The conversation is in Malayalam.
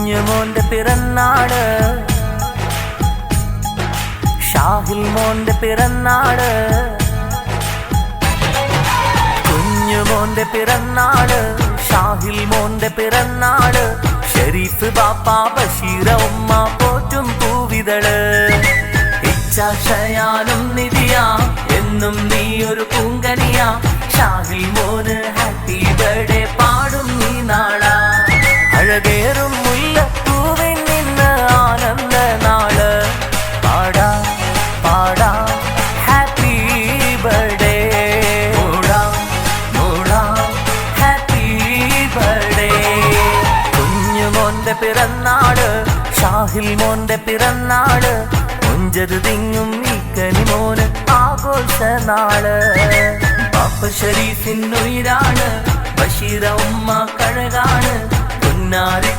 കുഞ്ഞുമോന്റെ പിറന്നാള്, ഷാഹിൽ മോന്റെ പിറന്നാള്, കുഞ്ഞുമോന്റെ പിറന്നാള്, ഷാഹിൽ മോന്റെ പിറന്നാള്, ഷരീഫ് ബാപ്പ ബഷീറ ഉമ്മ പോറ്റും പൂവിതള്. ഇച്ഛാശയാനും നിധിയാ എന്നും നീ ഒരു പൂങ്കനിയാ, ഷാഹിൽ മോന് ഹാപ്പി ബർത്ത്ഡേ പാടും നീ നാളാ. അഴകേറും മുല്ലപ്പൂവിൻ നിന്ന് ആനന്ദ നാള്, പാടാ പാടാ ഹാപ്പി ബർത്ത്ഡേ, മൂടാ മൂടാ ഹാപ്പി ബർത്ത്ഡേ. കുഞ്ഞുമോന്റെ പിറന്നാള്, ഷാഹിൽ മോന്റെ പിറന്നാള്, മുഞ്ചത് തിങ്ങും ഈ കനിമോന് ആഘോഷ നാള്. ബാപ്പ ഷരീഫിനുയിരാണ്, ബഷീറ ഉമ്മ കഴകാണ്, പുന്നാരി